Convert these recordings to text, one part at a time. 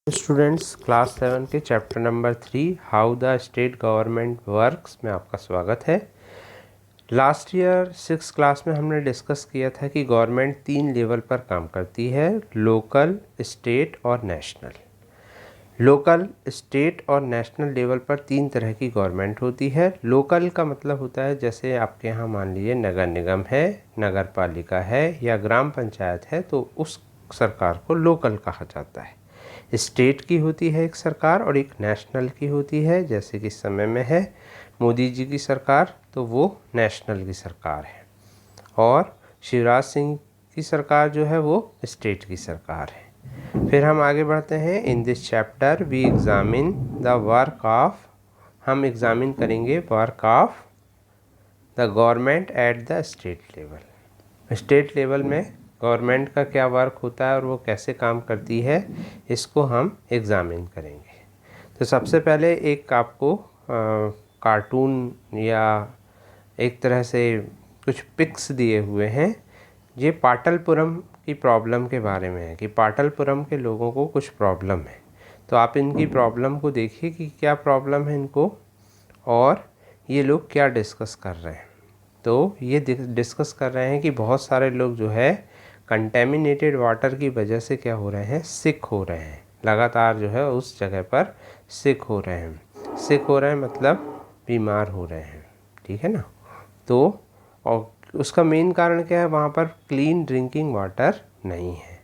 Students, class 7 के chapter number 3 how the state government works में आपका स्वागत है। लास्ट ईयर 6 क्लास में हमने डिस्कस किया था कि गवर्नमेंट 3 लेवल पर काम करती है, लोकल, स्टेट और नेशनल। लोकल, स्टेट और नेशनल लेवल पर 3 तरह की गवर्नमेंट होती है। लोकल का मतलब होता है जैसे आपके यहाँ मान लीजिए नगर निगम है, नगर पालिका है या ग्राम पंचायत है, तो उस सरकार को लोकल कहा जाता है। स्टेट की होती है एक सरकार और एक नेशनल की होती है, जैसे कि इस समय में है मोदी जी की सरकार, तो वो नेशनल की सरकार है, और शिवराज सिंह की सरकार जो है वो स्टेट की सरकार है। फिर हम आगे बढ़ते हैं। In this chapter we examine the work of, हम एग्जामिन करेंगे work of the government at the state level. State level में गवर्नमेंट का क्या वर्क होता है और वो कैसे काम करती है, इसको हम एग्ज़ामिन करेंगे। तो सबसे पहले एक आपको कार्टून या एक तरह से कुछ पिक्स दिए हुए हैं। ये पाटलपुरम की प्रॉब्लम के बारे में है कि पाटलपुरम के लोगों को कुछ प्रॉब्लम है, तो आप इनकी प्रॉब्लम को देखिए कि क्या प्रॉब्लम है इनको और ये लोग क्या डिस्कस कर रहे हैं। तो ये डिस्कस कर रहे हैं कि बहुत सारे लोग जो है कंटेमिनेटेड वाटर की वजह से क्या हो रहे हैं, सिक हो रहे हैं, लगातार जो है उस जगह पर सिक हो रहे हैं। सिक हो रहे हैं मतलब बीमार हो रहे हैं, ठीक है ना। तो और उसका मेन कारण क्या है, वहाँ पर क्लीन ड्रिंकिंग वाटर नहीं है।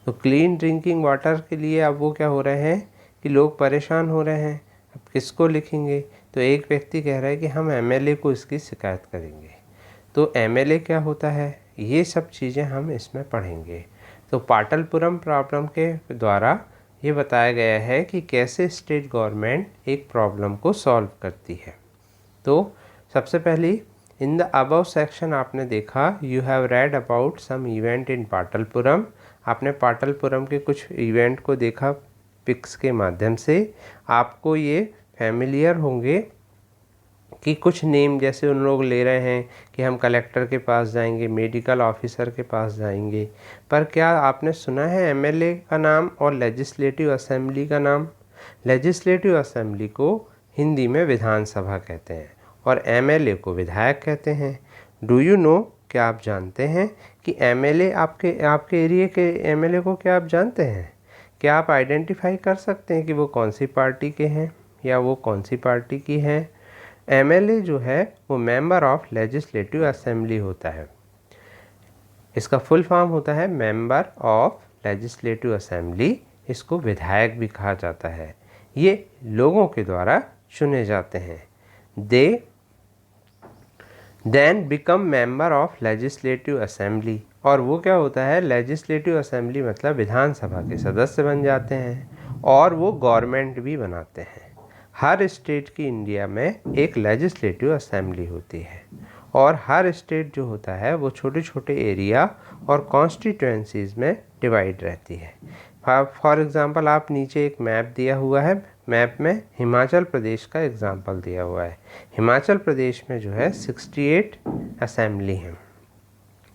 तो क्लीन ड्रिंकिंग वाटर के लिए अब वो क्या हो रहे हैं कि लोग परेशान हो रहे हैं। अब किसको लिखेंगे, तो एक व्यक्ति कह रहा है कि हम एमएलए को इसकी शिकायत करेंगे। तो एमएलए क्या होता है, ये सब चीज़ें हम इसमें पढ़ेंगे। तो पाटलपुरम प्रॉब्लम के द्वारा ये बताया गया है कि कैसे स्टेट गवर्नमेंट एक प्रॉब्लम को सॉल्व करती है। तो सबसे पहली इन द अबव सेक्शन आपने देखा, you have read about some event in Patalpuram. आपने पाटलपुरम के कुछ इवेंट को देखा पिक्स के माध्यम से। आपको ये फैमिलियर होंगे कि कुछ नेम जैसे उन लोग ले रहे हैं कि हम कलेक्टर के पास जाएंगे, मेडिकल ऑफिसर के पास जाएंगे, पर क्या आपने सुना है एमएलए का नाम और लेजिस्लेटिव असेंबली का नाम? लेजिस्लेटिव असेंबली को हिंदी में विधानसभा कहते हैं और एमएलए को विधायक कहते हैं। डू यू नो, क्या आप जानते हैं कि एमएलए आपके एरिया के एमएलए को क्या आप जानते हैं? क्या आप आइडेंटिफाई कर सकते हैं कि वो कौन सी पार्टी के हैं या वो कौन सी पार्टी की हैं? एमएलए जो है वो मेंबर ऑफ लेजिस्लेटिव असेंबली होता है। इसका फुल फॉर्म होता है मेंबर ऑफ लेजिस्लेटिव असेंबली। इसको विधायक भी कहा जाता है। ये लोगों के द्वारा चुने जाते हैं। They then become member of legislative assembly, और वो क्या होता है, लेजिस्लेटिव असेंबली मतलब विधानसभा के सदस्य बन जाते हैं और वो गवर्नमेंट भी बनाते हैं। हर स्टेट की इंडिया में एक लेजिस्लेटिव असेंबली होती है और हर स्टेट जो होता है वो छोटे छोटे एरिया और कॉन्स्टिट्यूएंसीज में डिवाइड रहती है। फॉर एग्ज़ाम्पल आप नीचे एक मैप दिया हुआ है, मैप में हिमाचल प्रदेश का एग्ज़ाम्पल दिया हुआ है। हिमाचल प्रदेश में जो है 68 असेंबली हैं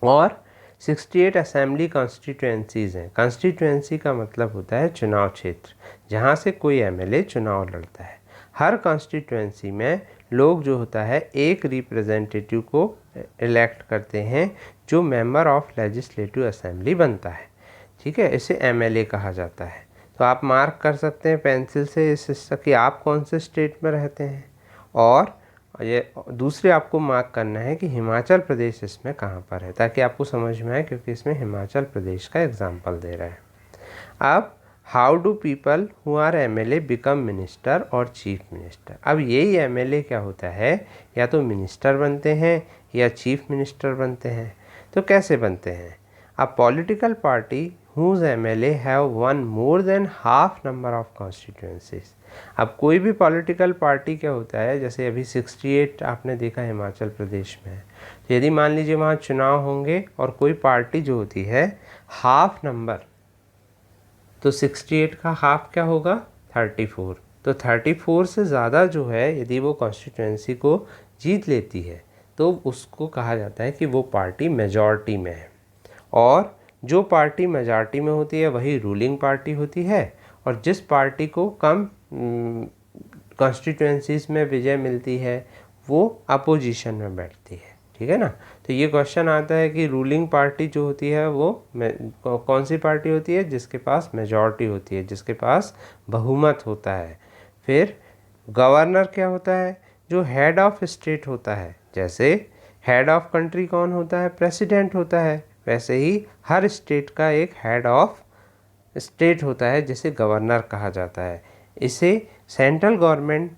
और 68 असेंबली कॉन्स्टिट्यूएंसीज़ हैं। कॉन्स्टिट्यूएंसी का मतलब होता है चुनाव क्षेत्र, जहाँ से कोई एमएलए चुनाव लड़ता है। हर कॉन्स्टिट्यूएंसी में लोग जो होता है एक रिप्रेजेंटेटिव को इलेक्ट करते हैं जो मेंबर ऑफ लेजिस्लेटिव असेंबली बनता है, ठीक है। इसे एमएलए कहा जाता है। तो आप मार्क कर सकते हैं पेंसिल से इस कि आप कौन से स्टेट में रहते हैं, और ये दूसरे आपको मार्क करना है कि हिमाचल प्रदेश इसमें कहाँ पर है, ताकि आपको समझ में आए, क्योंकि इसमें हिमाचल प्रदेश का एग्जाम्पल दे रहा है। अब how do people who are MLA become minister और चीफ मिनिस्टर। अब यही एमएलए क्या होता है, या तो मिनिस्टर बनते हैं या चीफ मिनिस्टर बनते हैं। तो कैसे बनते हैं? A political party whose MLA have won more than half number of constituencies। अब कोई भी पॉलिटिकल पार्टी क्या होता है, जैसे अभी 68 आपने देखा हिमाचल प्रदेश में, तो यदि मान लीजिए वहाँ चुनाव होंगे और कोई पार्टी जो होती है हाफ नंबर, तो 68 का हाफ क्या होगा, 34। तो 34 से ज़्यादा जो है यदि वो कॉन्स्टिट्यूएंसी को जीत लेती है तो उसको कहा जाता है कि वो पार्टी मेजॉरिटी में है। और जो पार्टी मेजॉरिटी में होती है वही रूलिंग पार्टी होती है, और जिस पार्टी को कम कॉन्स्टिट्यूएंसीज में विजय मिलती है वो अपोजिशन में बैठती है। ठीक है ना। तो ये क्वेश्चन आता है कि रूलिंग पार्टी जो होती है वो कौन सी पार्टी होती है, जिसके पास मेजॉरिटी होती है, जिसके पास बहुमत होता है। फिर गवर्नर क्या होता है, जो हेड ऑफ स्टेट होता है। जैसे हेड ऑफ कंट्री कौन होता है, प्रेसिडेंट होता है, वैसे ही हर स्टेट का एक हेड ऑफ स्टेट होता है जिसे गवर्नर कहा जाता है। इसे सेंट्रल गवर्नमेंट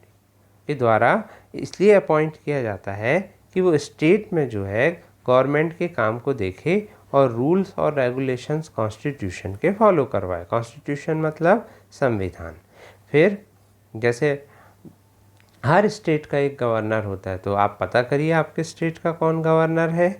के द्वारा इसलिए अपॉइंट किया जाता है कि वो स्टेट में जो है गवर्नमेंट के काम को देखे और रूल्स और रेगुलेशंस कॉन्स्टिट्यूशन के फॉलो करवाए। कॉन्स्टिट्यूशन मतलब संविधान। फिर जैसे हर स्टेट का एक गवर्नर होता है, तो आप पता करिए आपके स्टेट का कौन गवर्नर है।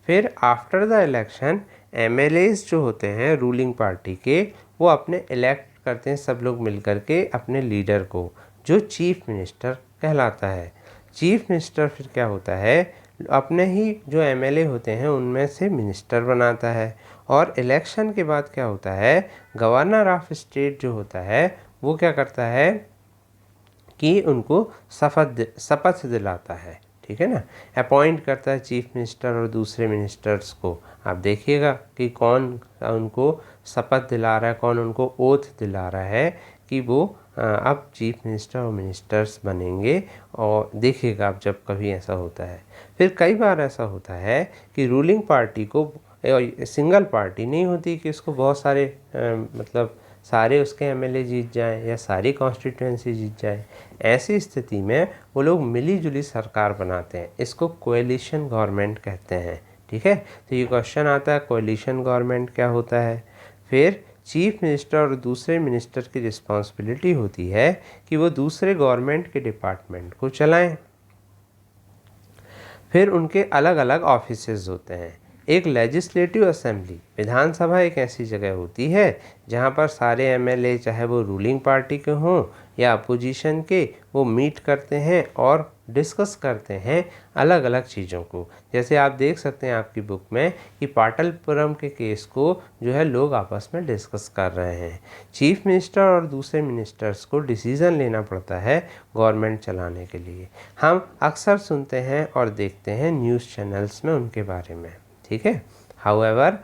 फिर आफ्टर द इलेक्शन एमएलएज जो होते हैं रूलिंग पार्टी के, वो अपने इलेक्ट करते हैं सब लोग मिलकर के अपने लीडर को, जो चीफ मिनिस्टर कहलाता है। चीफ मिनिस्टर फिर क्या होता है, अपने ही जो एमएलए होते हैं उनमें से मिनिस्टर बनाता है। और इलेक्शन के बाद क्या होता है, गवर्नर ऑफ स्टेट जो होता है वो क्या करता है कि उनको शपथ दिलाता है। ठीक है ना। अपॉइंट करता है चीफ मिनिस्टर और दूसरे मिनिस्टर्स को। आप देखिएगा कि कौन उनको शपथ दिला रहा है, कौन उनको ओथ दिला रहा है कि वो अब चीफ मिनिस्टर और मिनिस्टर्स बनेंगे। और देखिएगा आप जब कभी ऐसा होता है। फिर कई बार ऐसा होता है कि रूलिंग पार्टी को सिंगल पार्टी नहीं होती कि उसको बहुत सारे मतलब सारे उसके एमएलए जीत जाएं या सारी कॉन्स्टिट्यूएंसी जीत जाए। ऐसी स्थिति में वो लोग मिली जुली सरकार बनाते हैं। इसको कोएलिशन गवर्नमेंट कहते हैं। ठीक है। तो ये क्वेश्चन आता है कोएलिशन गवर्नमेंट क्या होता है। फिर चीफ मिनिस्टर और दूसरे मिनिस्टर की रिस्पॉन्सिबिलिटी होती है कि वो दूसरे गवर्नमेंट के डिपार्टमेंट को चलाएं। फिर उनके अलग अलग ऑफिसेज होते हैं। एक लेजिस्लेटिव असेंबली, विधानसभा एक ऐसी जगह होती है जहां पर सारे एमएलए चाहे वो रूलिंग पार्टी के हों या अपोजिशन के, वो मीट करते हैं और डिस्कस करते हैं अलग अलग चीज़ों को। जैसे आप देख सकते हैं आपकी बुक में कि पाटलिपुत्रम के केस को जो है लोग आपस में डिस्कस कर रहे हैं। चीफ मिनिस्टर और दूसरे मिनिस्टर्स को डिसीज़न लेना पड़ता है गवर्नमेंट चलाने के लिए। हम अक्सर सुनते हैं और देखते हैं न्यूज़ चैनल्स में उनके बारे में। ठीक है। हाउएवर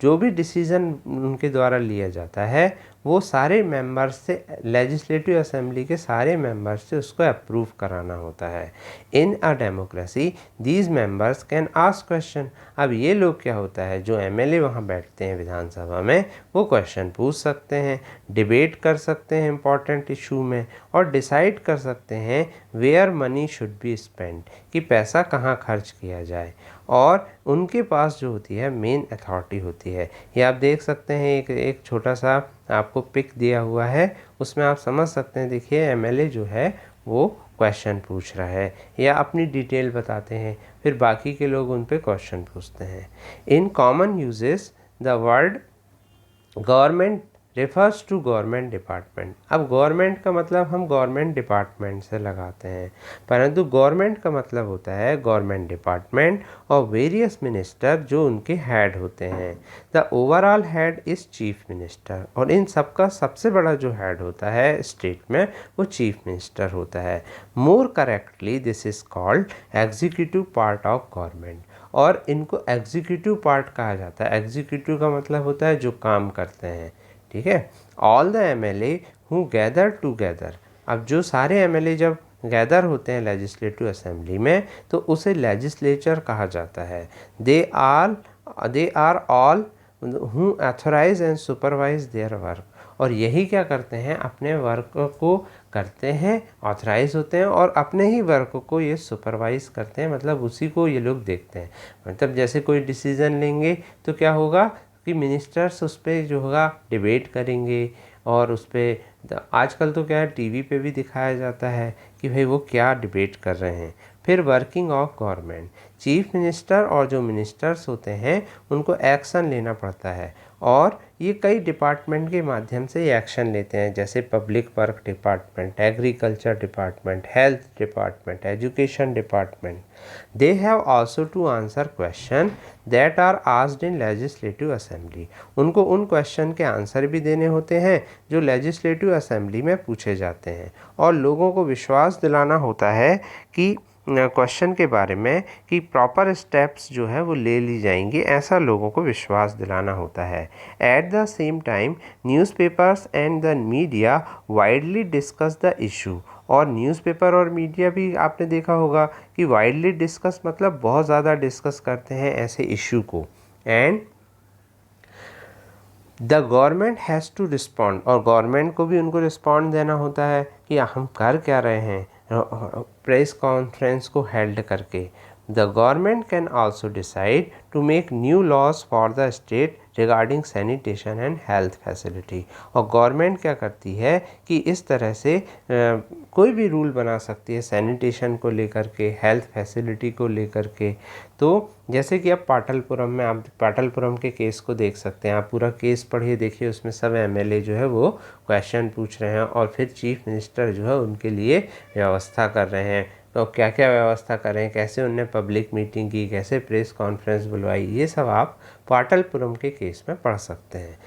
जो भी डिसीज़न उनके द्वारा लिया जाता है वो सारे मेंबर्स से, लेजिस्लेटिव असेंबली के सारे मेंबर्स से उसको अप्रूव कराना होता है। In a democracy these members can ask question. अब ये लोग क्या होता है, जो एमएलए वहाँ बैठते हैं विधानसभा में, वो क्वेश्चन पूछ सकते हैं, डिबेट कर सकते हैं इंपॉर्टेंट इशू में, और डिसाइड कर सकते हैं where money should be spend, कि पैसा कहाँ खर्च किया जाए। और उनके पास जो होती है मेन अथॉरिटी होती है। ये आप देख सकते हैं एक छोटा सा आपको पिक दिया हुआ है, उसमें आप समझ सकते हैं। देखिए एमएलए जो है वो क्वेश्चन पूछ रहा है या अपनी डिटेल बताते हैं, फिर बाकी के लोग उन पे क्वेश्चन पूछते हैं। In common usages the word government refers to government department. अब गवर्नमेंट का मतलब हम गवर्नमेंट डिपार्टमेंट से लगाते हैं, परंतु गवर्नमेंट का मतलब होता है गवर्नमेंट डिपार्टमेंट और वेरियस मिनिस्टर जो उनके हेड होते हैं। The overall head is chief minister, और इन सबका सबसे बड़ा जो हेड होता है स्टेट में वो चीफ मिनिस्टर होता है। More correctly this is called executive part of government, और इनको एग्जीक्यूटिव पार्ट कहा जाता है। एग्जीक्यूटिव का मतलब होता है जो काम करते हैं। ठीक है। All the MLA who gather together. अब जो सारे एमएलए जब गैदर होते हैं लेजिस्लेटिव असेंबली में तो उसे लेजिस्लेचर कहा जाता है। They are all who authorise and supervise their work, और यही क्या करते हैं, अपने वर्क को करते हैं, ऑथराइज होते हैं और अपने ही वर्क को ये सुपरवाइज करते हैं, मतलब उसी को ये लोग देखते हैं। मतलब जैसे कोई डिसीज़न लेंगे तो क्या होगा कि मिनिस्टर्स उस पर जो होगा डिबेट करेंगे, और उस पर आजकल तो क्या है टीवी पे भी दिखाया जाता है कि भाई वो क्या डिबेट कर रहे हैं। फिर working of government, chief minister और जो मिनिस्टर्स होते हैं उनको एक्शन लेना पड़ता है, और ये कई डिपार्टमेंट के माध्यम से ये एक्शन लेते हैं, जैसे public work department, agriculture department, health department, education department. They have also to answer question that are asked in legislative assembly. उनको उन क्वेश्चन के आंसर भी देने होते हैं जो लेजिस्लेटिव असेंबली में पूछे जाते हैं, और लोगों को विश्वास दिलाना होता है कि क्वेश्चन के बारे में कि प्रॉपर स्टेप्स जो है वो ले ली जाएंगी, ऐसा लोगों को विश्वास दिलाना होता है। At the same time newspapers and the media widely discuss the issue. और न्यूज़पेपर और मीडिया भी आपने देखा होगा कि वाइडली डिस्कस मतलब बहुत ज़्यादा डिस्कस करते हैं ऐसे इशू को। And the government has to respond, और गवर्नमेंट को भी उनको रिस्पॉन्ड देना होता है कि हम कर क्या रहे हैं प्रेस कॉन्फ्रेंस को हेल्ड करके। The government can also decide to make new laws for the state regarding sanitation and health facility. और गवर्नमेंट क्या करती है कि इस तरह से कोई भी रूल बना सकती है सैनिटेशन को लेकर के, हेल्थ फैसिलिटी को लेकर के। तो जैसे कि अब पाटलपुरम में, आप पाटलपुरम के केस को देख सकते हैं, आप पूरा केस पढ़िए, देखिए उसमें सब एमएलए जो है वो क्वेश्चन पूछ रहे हैं और फिर चीफ मिनिस्टर जो है उनके लिए व्यवस्था कर रहे हैं। तो क्या क्या व्यवस्था करें, कैसे उनने पब्लिक मीटिंग की, कैसे प्रेस कॉन्फ्रेंस बुलवाई, ये सब आप पाटलपुरम के केस में पढ़ सकते हैं।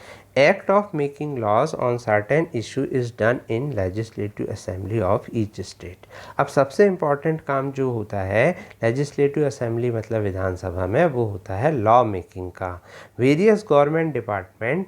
Act of making laws on certain issue is done in legislative assembly of each state. अब सबसे इम्पॉर्टेंट काम जो होता है लेजिस्लेटिव असेंबली मतलब विधानसभा में, वो होता है लॉ मेकिंग का। वेरियस गवर्नमेंट डिपार्टमेंट,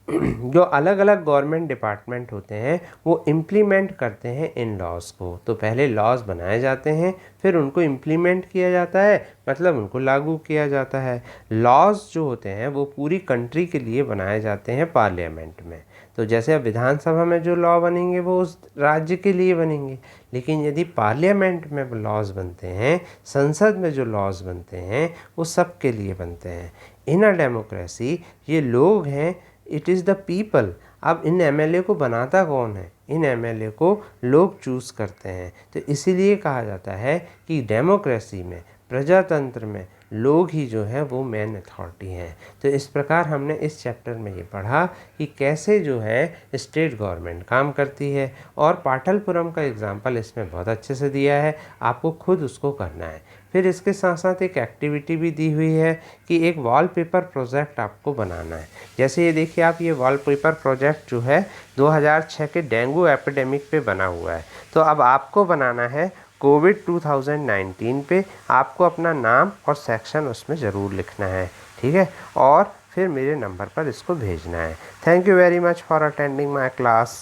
जो अलग अलग गवर्नमेंट डिपार्टमेंट होते हैं वो इम्प्लीमेंट करते हैं इन लॉज को। तो पहले लॉज बनाए जाते हैं, फिर उनको इम्प्लीमेंट किया जाता है, मतलब उनको लागू किया जाता है। लॉज जो होते हैं वो पूरी कंट्री के लिए बनाए जाते हैं पार्लियामेंट में। तो जैसे अब विधानसभा में जो लॉ बनेंगे वो उस राज्य के लिए बनेंगे, लेकिन यदि पार्लियामेंट में लॉज बनते हैं, संसद में जो लॉज बनते हैं वो सब के लिए बनते हैं। इन अ डेमोक्रेसी ये लोग हैं, इट इज़ द पीपल। अब इन एमएलए को बनाता कौन है? इन एमएलए को लोग चूज़ करते हैं। तो इसीलिए कहा जाता है कि डेमोक्रेसी में, प्रजातंत्र में लोग ही जो है वो मेन अथॉरिटी हैं। तो इस प्रकार हमने इस चैप्टर में ये पढ़ा कि कैसे जो है स्टेट गवर्नमेंट काम करती है, और पाटलपुरम का एग्जाम्पल इसमें बहुत अच्छे से दिया है, आपको खुद उसको करना है। फिर इसके साथ साथ एक एक्टिविटी भी दी हुई है कि एक वॉलपेपर प्रोजेक्ट आपको बनाना है। जैसे ये देखिए आप, ये वॉलपेपर प्रोजेक्ट जो है 2006 के डेंगू एपिडेमिक पे बना हुआ है। तो अब आपको बनाना है कोविड 2019 पे। आपको अपना नाम और सेक्शन उसमें ज़रूर लिखना है, ठीक है, और फिर मेरे नंबर पर इसको भेजना है। Thank you very much for attending my class.